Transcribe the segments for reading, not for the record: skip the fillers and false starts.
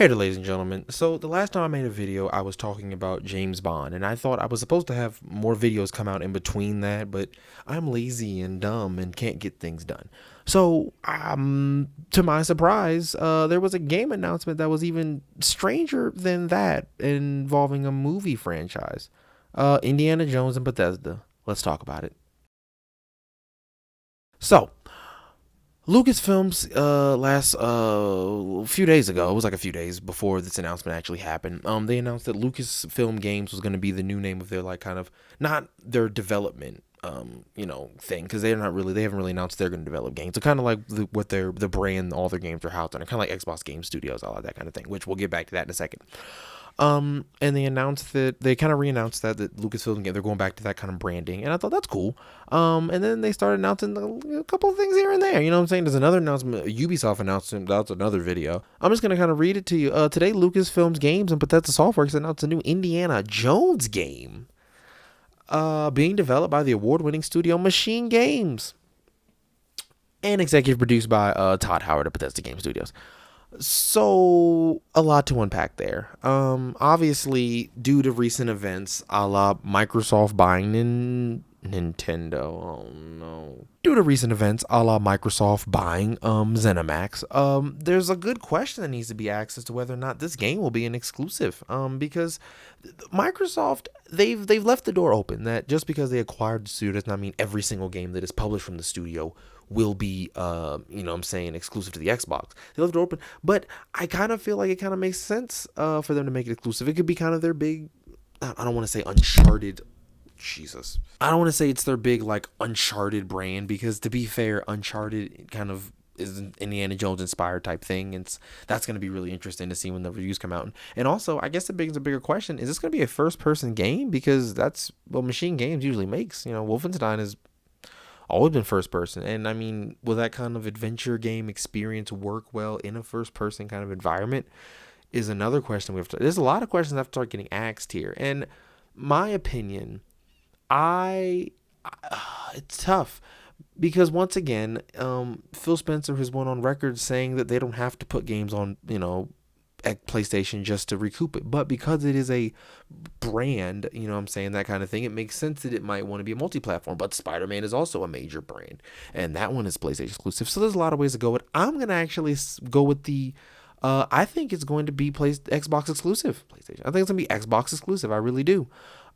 Hey there, ladies and gentlemen. So the last time I made a video, I was talking about James Bond, and I thought I was supposed to have more videos come out in between that, but I'm lazy and dumb and can't get things done. So, to my surprise, there was a game announcement that was even stranger than that, involving a movie franchise. Indiana Jones and Bethesda. Let's talk about it. So, Lucasfilms last few days ago, it was like a few days before this announcement actually happened. They announced that Lucasfilm Games was going to be the new name of their, like, kind of, not their development thing, because they haven't really announced they're going to develop games. So kind of like what the brand all their games are housed on, kind of like Xbox Game Studios, all of that kind of thing, which we'll get back to that in a second. And they announced that they kind of re-announced that Lucasfilm game, they're going back to that kind of branding, and I thought that's cool. And then they started announcing a couple of things here and there. You know what I'm saying? There's another announcement. Ubisoft announced that's another video. I'm just gonna kind of read it to you. Today, Lucasfilms Games and Bethesda Softworks announced a new Indiana Jones game, being developed by the award-winning studio Machine Games and executive produced by Todd Howard at Bethesda Game Studios. So a lot to unpack there. Obviously, due to recent events, a la Microsoft buying Nintendo. Oh no. Due to recent events, a la Microsoft buying ZeniMax, there's a good question that needs to be asked as to whether or not this game will be an exclusive. Because Microsoft, they've left the door open that just because they acquired the studio does not mean every single game that is published from the studio will be exclusive to the Xbox. They left it open, but I kind of feel like it kind of makes sense for them to make it exclusive. It could be kind of their big, I don't want to say Uncharted. Jesus. I don't want to say it's their big, like, Uncharted brand, because to be fair, Uncharted kind of is an Indiana Jones inspired type thing, and that's going to be really interesting to see when the reviews come out. And also, I guess the bigger question is, this going to be a first person game? Because that's what Machine Games usually makes. Wolfenstein has always been first person, and I mean, will that kind of adventure game experience work well in a first person kind of environment is another question there's a lot of questions that have to start getting asked here. And my opinion, it's tough, because once again, Phil Spencer has went on record saying that they don't have to put games on, at PlayStation just to recoup it. But because it is a brand, that kind of thing, it makes sense that it might want to be a multi-platform. But Spider-Man is also a major brand, and that one is PlayStation exclusive. So there's a lot of ways to go with. I'm going to actually go with I think it's going to be Xbox exclusive. PlayStation. I think it's going to be Xbox exclusive. I really do.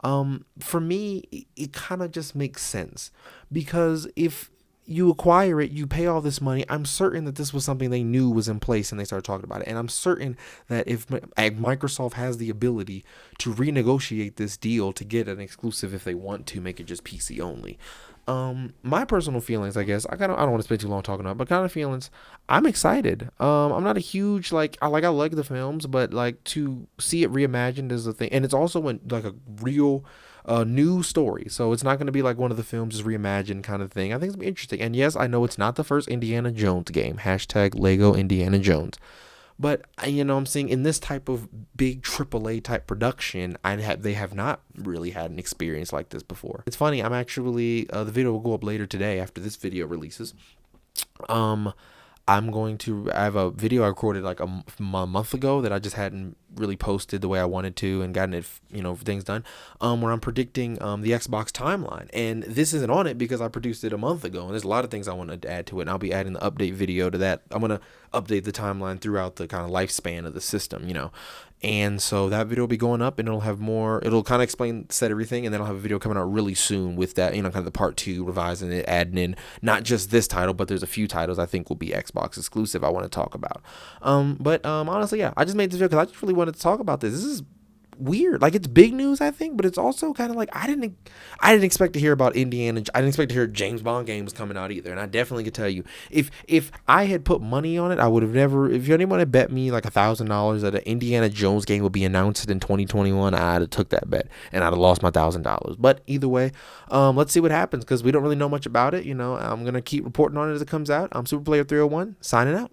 For me, it kind of just makes sense, because if you acquire it, you pay all this money. I'm certain that this was something they knew was in place and they started talking about it. And I'm certain that if Microsoft has the ability to renegotiate this deal to get an exclusive if they want to make it just PC only. My personal feelings, I guess, I don't want to spend too long talking about it, but kind of feelings, I'm excited. I'm not a huge, I like the films, but like to see it reimagined is a thing. And it's also like a real new story. So it's not going to be like one of the films just reimagined kind of thing. I think it's gonna be interesting. And yes, I know it's not the first Indiana Jones game. # Lego Indiana Jones. But I'm saying in this type of big AAA type production, they have not really had an experience like this before. It's funny. I'm actually the video will go up later today after this video releases. I have a video I recorded like a month ago that I just hadn't really posted the way I wanted to and gotten it, things done, where I'm predicting the Xbox timeline. And this isn't on it because I produced it a month ago, and there's a lot of things I wanted to add to it, and I'll be adding the update video to that. I'm going to update the timeline throughout the kind of lifespan of the system, and so that video will be going up, and it'll kind of set everything, and then I'll have a video coming out really soon with that, kind of the part 2, revising it, adding in not just this title, but there's a few titles I think will be Xbox exclusive I want to talk about. But honestly, yeah, I just made this video because I just really wanted to talk about this. This is weird. Like, it's big news, I think, but it's also kind of like I didn't expect to hear about Indiana. I didn't expect to hear James Bond games coming out either. And I definitely could tell you, if I had put money on it, I would have never. If anyone had bet me like $1,000 that an Indiana Jones game would be announced in 2021, I'd have took that bet and I'd have lost my $1,000. But either way, let's see what happens, because we don't really know much about it. I'm gonna keep reporting on it as it comes out. I'm Superplayer 301 signing out.